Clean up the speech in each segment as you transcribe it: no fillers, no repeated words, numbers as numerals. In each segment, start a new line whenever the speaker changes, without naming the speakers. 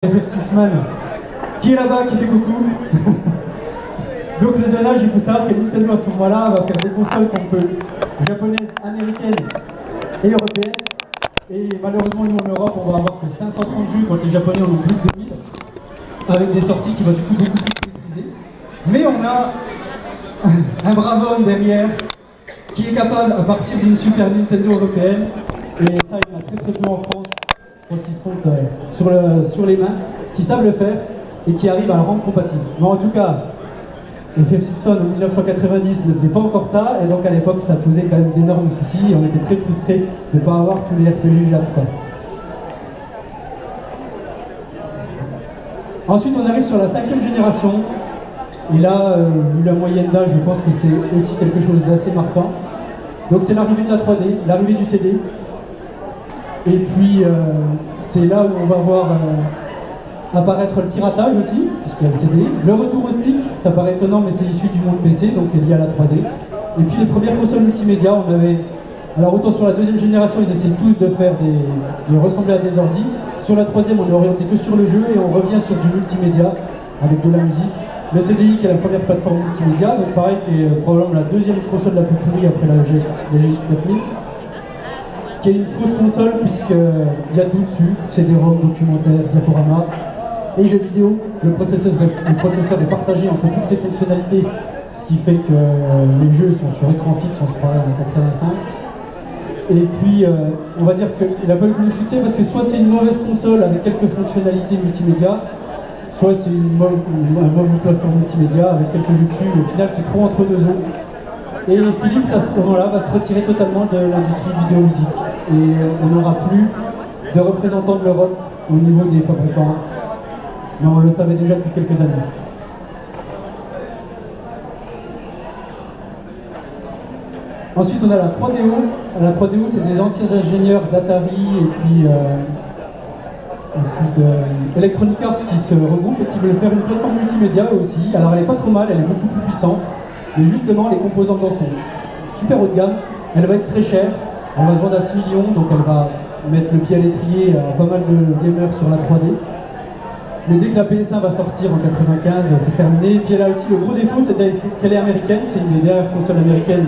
FF6man qui est là-bas, qui fait coucou. Donc le zonage, il faut savoir que Nintendo à ce moment-là va faire des consoles qu'on peut japonaises, américaines et européennes. Et malheureusement nous en Europe on va avoir que 530 jeux quand les japonais en ont plus de 2000, avec des sorties qui vont du coup beaucoup plus maîtriser. Mais on a un brave homme derrière qui est capable à partir d'une Super Nintendo européenne, et ça il y en a très peu en France, parce qu'ils se comptent sur les mains, qui savent le faire et qui arrivent à le rendre compatible. Mais en tout cas, FF6 en 1990 ne faisait pas encore ça, et donc à l'époque ça posait quand même d'énormes soucis, et on était très frustrés de ne pas avoir tous les RPG Japon. Ensuite on arrive sur la 5e génération, et là, vu la moyenne d'âge, je pense que c'est aussi quelque chose d'assez marquant. Donc c'est l'arrivée de la 3D, l'arrivée du CD, et puis c'est là où on va voir apparaître le piratage aussi, puisqu'il y a le CD. Le retour au stick, ça paraît étonnant, mais c'est issu du monde PC, donc lié à la 3D. Et puis les premières consoles multimédia, on avait... Alors autant sur la 2e génération, ils essaient tous de faire de ressembler à des ordis. Sur la 3e, on est orienté que sur le jeu, et on revient sur du multimédia, avec de la musique. Le CDI, qui est la première plateforme multimédia, donc pareil, qui est probablement la 2e console la plus pourrie après la GX 4000. Qui est une fausse console, puisqu'il y a tout dessus, CD-ROM, documentaire, diaporama et jeux vidéo. Le processeur est partagé entre toutes ces fonctionnalités, ce qui fait que les jeux sont sur écran fixe, on se croirait en 85. Et puis, on va dire qu'il n'a pas eu de succès parce que soit c'est une mauvaise console avec quelques fonctionnalités multimédia, soit c'est une mauvaise plateforme multimédia avec quelques jeux dessus. Au final, c'est trop entre deux eaux. Et Philips, à ce moment-là, va se retirer totalement de l'industrie vidéoludique. Et on n'aura plus de représentants de l'Europe au niveau des fabricants. Mais on le savait déjà depuis quelques années. Ensuite, on a la 3DO. La 3DO, c'est des anciens ingénieurs d'Atari et puis d'Electronic Arts qui se regroupent et qui veulent faire une plateforme multimédia aussi. Alors, elle est pas trop mal, elle est beaucoup plus puissante. Mais justement, les composantes en sont super haut de gamme. Elle va être très chère. Elle va se vendre à 6 millions, donc elle va mettre le pied à l'étrier à pas mal de gamers sur la 3D. Mais dès que la PS1 va sortir en 95, c'est terminé. Et puis elle a aussi le gros défaut, c'est qu'elle est américaine. C'est une des dernières consoles américaines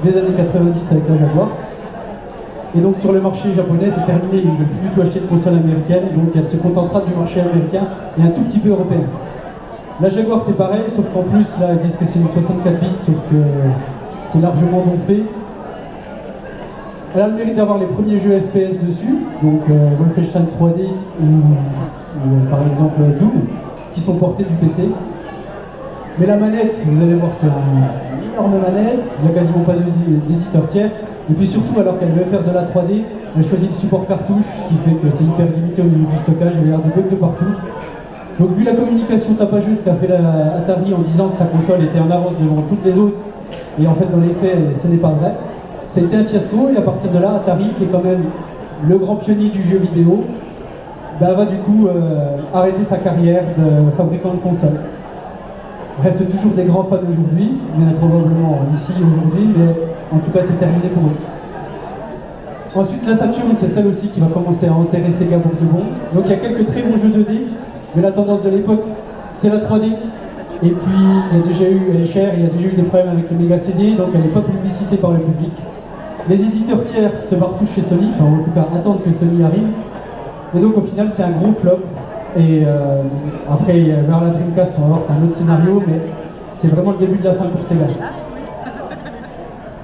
des années 90 avec la Jaguar. Et donc sur le marché japonais, c'est terminé. Ils ne veulent plus du tout acheter de console américaine, donc elle se contentera du marché américain et un tout petit peu européen. La Jaguar c'est pareil, sauf qu'en plus là ils disent que c'est une 64 bits, sauf que c'est largement gonflé. Elle a le mérite d'avoir les premiers jeux FPS dessus, donc Wolfenstein 3D ou par exemple Doom, qui sont portés du PC. Mais la manette, vous allez voir, c'est une énorme manette, il n'y a quasiment pas d'éditeur tiers. Et puis surtout, alors qu'elle veut faire de la 3D, elle choisit le support cartouche, ce qui fait que c'est hyper limité au niveau du stockage, il y a des bugs de partout. Donc vu la communication tapageuse qu'a fait Atari en disant que sa console était en avance devant toutes les autres, et en fait dans les faits ce n'est pas vrai, ça a été un fiasco, et à partir de là, Atari, qui est quand même le grand pionnier du jeu vidéo, va du coup arrêter sa carrière de fabricant de consoles. Reste toujours des grands fans aujourd'hui, il y en a probablement ici aujourd'hui, mais en tout cas c'est terminé pour eux. Ensuite la Saturn, c'est celle aussi qui va commencer à enterrer Sega pour de bon. Donc il y a quelques très bons jeux 2D, mais la tendance de l'époque, c'est la 3D. Et puis, il y a déjà eu, elle est chère, il y a déjà eu des problèmes avec le méga CD, donc elle n'est pas publicitée par le public. Les éditeurs tiers se barrent tous chez Sony, enfin en tout cas attendent que Sony arrive. Et donc au final, c'est un gros flop. Et après, vers la Dreamcast, on va voir, c'est un autre scénario, mais c'est vraiment le début de la fin pour Sega.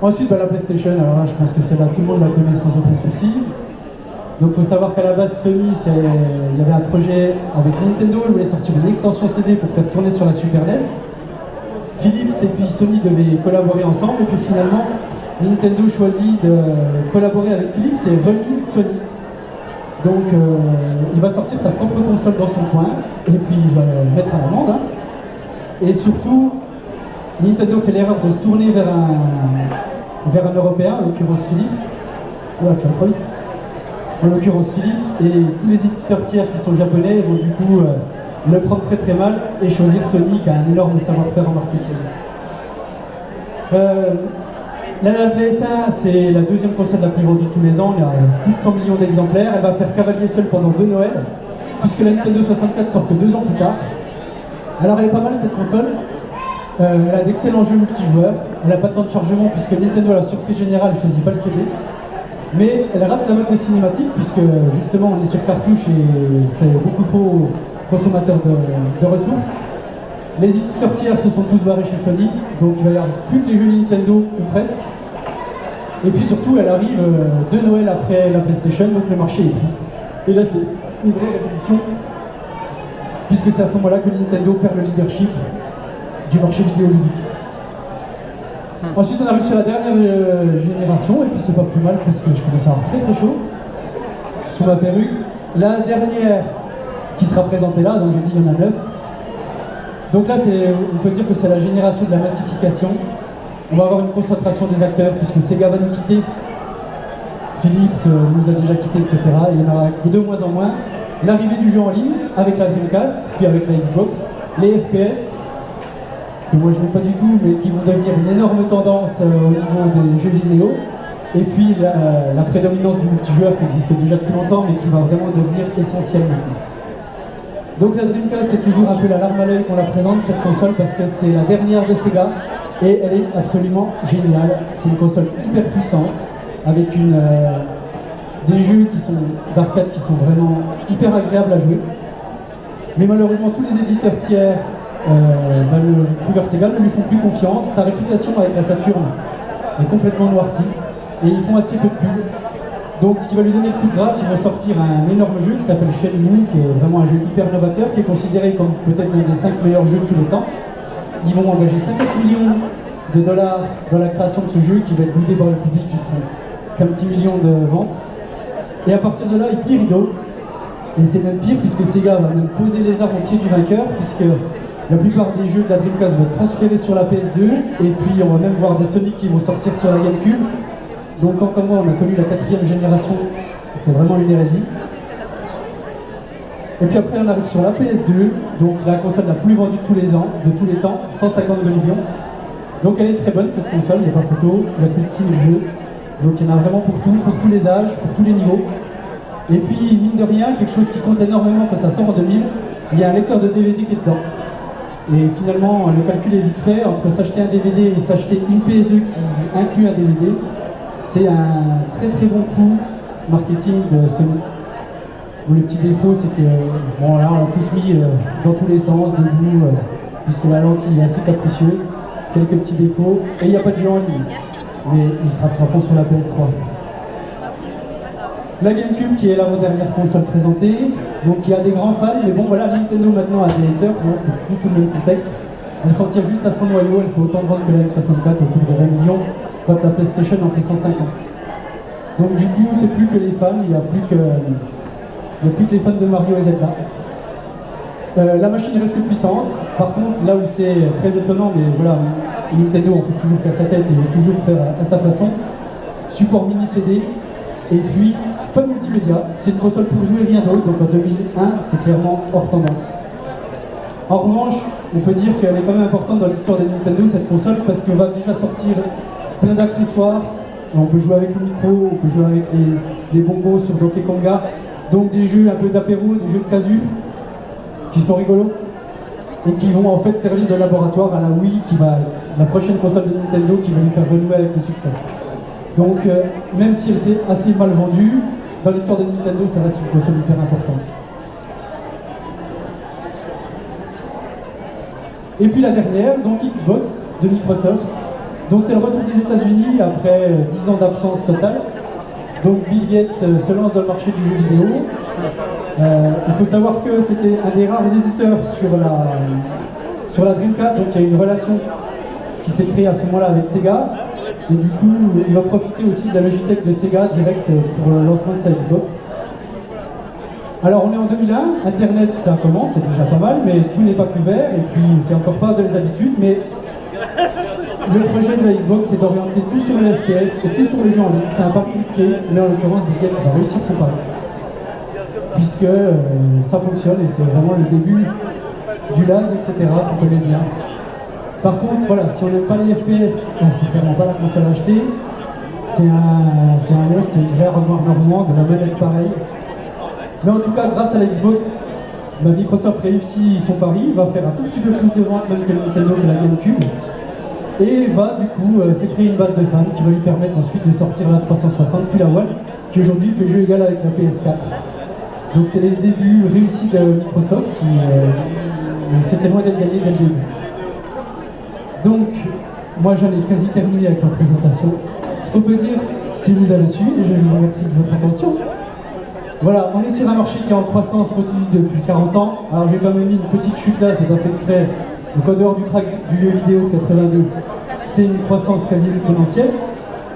Ensuite, la PlayStation, alors là, je pense que celle-là, tout le monde la connaît sans aucun souci. Donc il faut savoir qu'à la base Sony, il y avait un projet avec Nintendo, ils voulaient sortir une extension CD pour faire tourner sur la Super NES. Philips et puis Sony devaient collaborer ensemble, et puis finalement Nintendo choisit de collaborer avec Philips et relie Sony. Donc il va sortir sa propre console dans son coin, et puis il va mettre à l'amende. Hein. Et surtout, Nintendo fait l'erreur de se tourner vers un Européen, en l'occurrence Philips. En l'occurrence Philips, et tous les éditeurs tiers qui sont japonais vont du coup le prendre très très mal et choisir Sony qui a un énorme savoir-faire en marketing. La PS1, c'est la 2e console la plus vendue tous les ans, il y a plus de 100 millions d'exemplaires, elle va faire cavalier seul pendant 2 Noëls. puisque la Nintendo 64 sort que 2 ans plus tard. Alors elle est pas mal cette console, elle a d'excellents jeux multijoueurs, elle n'a pas de temps de chargement puisque Nintendo à la surprise générale ne choisit pas le CD, mais elle rate la mode des cinématiques puisque justement on est sur cartouche et c'est beaucoup trop consommateur de ressources. Les éditeurs tiers se sont tous barrés chez Sony, donc il va y avoir plus que les jeux Nintendo ou presque. Et puis surtout elle arrive 2 Noël après la PlayStation, donc le marché est pris. Et là c'est une vraie révolution, puisque c'est à ce moment-là que Nintendo perd le leadership du marché vidéoludique. Ensuite on arrive sur la dernière génération, et puis c'est pas plus mal parce que je commence à avoir très très chaud sous ma perruque. La dernière qui sera présentée là, donc j'ai dit il y en a 9. Donc là on peut dire que c'est la génération de la massification. On va avoir une concentration des acteurs puisque Sega va nous quitter, Philips nous a déjà quittés, etc. Et il y en aura de moins en moins. L'arrivée du jeu en ligne avec la Dreamcast, puis avec la Xbox, les FPS, que moi je n'aime pas du tout, mais qui vont devenir une énorme tendance au niveau des jeux vidéo. Et puis la prédominance du multijoueur qui existe déjà depuis longtemps, mais qui va vraiment devenir essentielle maintenant. Donc la Dreamcast, c'est toujours un peu la larme à l'œil qu'on la présente, cette console, parce que c'est la dernière de Sega, et elle est absolument géniale. C'est une console hyper puissante, avec des jeux d'arcade qui sont vraiment hyper agréables à jouer. Mais malheureusement, tous les éditeurs tiers, le Cougar Sega ne lui font plus confiance. Sa réputation avec la Saturn est complètement noircie, et ils font assez peu de pub. Donc ce qui va lui donner le coup de grâce, ils vont sortir un énorme jeu qui s'appelle Shenmue, qui est vraiment un jeu hyper novateur, qui est considéré comme peut-être l'un des 5 meilleurs jeux de tous les temps. Ils vont engager 50 millions de dollars dans la création de ce jeu qui va être boudé par le public, ils font qu'un petit million de ventes. Et à partir de là, il plie rideau. Et c'est même pire puisque Sega va même poser les armes au pied du vainqueur, puisque la plupart des jeux de la Dreamcast vont être transférés sur la PS2, et puis on va même voir des Sonic qui vont sortir sur la GameCube. Donc quand comme moi on a connu la 4e génération, c'est vraiment une hérésie. Et puis après on arrive sur la PS2, donc la console la plus vendue de tous les temps, 152 millions. Donc elle est très bonne cette console, il n'y a pas photo, il y a plus de 6 000 jeux. Donc il y en a vraiment pour tous les âges, pour tous les niveaux. Et puis mine de rien, quelque chose qui compte énormément quand ça sort en 2000, il y a un lecteur de DVD qui est dedans. Et finalement le calcul est vite fait, entre s'acheter un DVD et s'acheter une PS2 qui inclut un DVD, c'est un très très bon coup marketing de Sony. Le petit défaut, c'est que, bon là on a tous mis dans tous les sens, debout, puisque la lentille est assez capricieuse, quelques petits défauts, et il n'y a pas de jeu en ligne, mais il sera pas sur la PS3. La GameCube qui est la dernière console présentée, donc il y a des grands fans, mais bon voilà, Nintendo maintenant a des haters, c'est plus tout le même contexte. Elle s'en tire juste à son noyau, elle fait autant de vendre que la N64, autour de 20 millions, quand la PlayStation en fait 150. Donc du coup, c'est plus que les fans, il n'y a plus que les fans de Mario et Zelda. La machine reste puissante, par contre, là où c'est très étonnant, mais voilà, Nintendo en fait toujours qu'à sa tête et veut toujours faire à sa façon, support mini CD, et puis pas de multimédia, c'est une console pour jouer rien d'autre, donc en 2001, c'est clairement hors tendance. En revanche, on peut dire qu'elle est quand même importante dans l'histoire de Nintendo, cette console, parce qu'on va déjà sortir plein d'accessoires. On peut jouer avec le micro, on peut jouer avec les bongos sur Donkey Konga, donc des jeux un peu d'apéro, des jeux de casu, qui sont rigolos, et qui vont en fait servir de laboratoire à la Wii, qui va la prochaine console de Nintendo, qui va lui faire renouer avec le succès. Donc même si elle s'est assez mal vendue, dans l'histoire de Nintendo, ça reste une console hyper importante. Et puis la dernière, donc Xbox de Microsoft. Donc c'est le retour des États-Unis après 10 ans d'absence totale. Donc Bill Gates se lance dans le marché du jeu vidéo. Il faut savoir que c'était un des rares éditeurs sur la Dreamcast, donc il y a une relation qui s'est créée à ce moment-là avec Sega. Et du coup, il va profiter aussi de la Logitech de Sega direct pour le lancement de sa Xbox. Alors on est en 2001, Internet ça commence, c'est déjà pas mal, mais tout n'est pas couvert, et puis c'est encore pas de les habitudes, mais le projet de la Xbox c'est d'orienter tout sur les FPS et tout sur les jeux en ligne. C'est un pari risqué, mais en l'occurrence Bill Gates va réussir son pari. Puisque ça fonctionne et c'est vraiment le début du lag, etc. qu'on connaît bien. Par contre, voilà, si on n'aime pas les FPS, c'est clairement pas la console à acheter. C'est un monstre, c'est une vraie armoire normande, de la manette pareille. Mais en tout cas, grâce à la Xbox, bah, Microsoft réussit son pari, va faire un tout petit peu plus de ventes même que Nintendo que la GameCube, et va du coup se créer une base de fans qui va lui permettre ensuite de sortir la 360 puis la One, qui aujourd'hui fait jeu égal avec la PS4. Donc c'est les débuts réussis de Microsoft qui c'était loin d'être gagné dès le début. Donc moi j'en ai quasi terminé avec ma présentation. Ce qu'on peut dire, si vous avez suivi, et je vous remercie de votre attention. Voilà, on est sur un marché qui est en croissance continue depuis 40 ans. Alors j'ai quand même mis une petite chute là, c'est pas fait exprès. Donc en dehors du crack du jeu vidéo 82, c'est une croissance quasi exponentielle.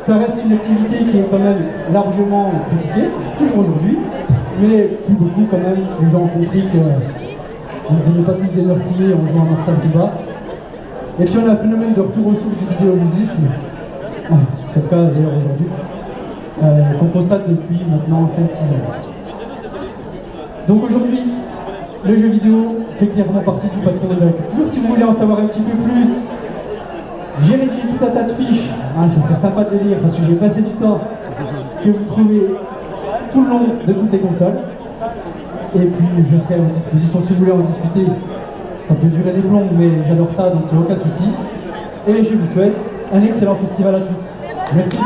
Ça reste une activité qui est quand même largement critiquée, toujours aujourd'hui, mais plus beaucoup quand même. Les gens ont compris que on ne devenait pas tous des meurtriers en jouant à Mortal Kombat. Et puis on a un phénomène de retour aux sources du vidéoluddisme, c'est le cas d'ailleurs aujourd'hui, qu'on constate depuis maintenant 5-6 ans. Donc aujourd'hui, le jeu vidéo fait clairement partie du patrimoine de la culture. Si vous voulez en savoir un petit peu plus, j'ai rédigé tout un tas de fiches, ça serait sympa de les lire parce que j'ai passé du temps, que vous trouvez tout le long de toutes les consoles. Et puis je serai à votre disposition si vous voulez en discuter. Ça peut durer des plombs, mais j'adore ça, donc il n'y a aucun souci. Et je vous souhaite un excellent festival à tous. Merci.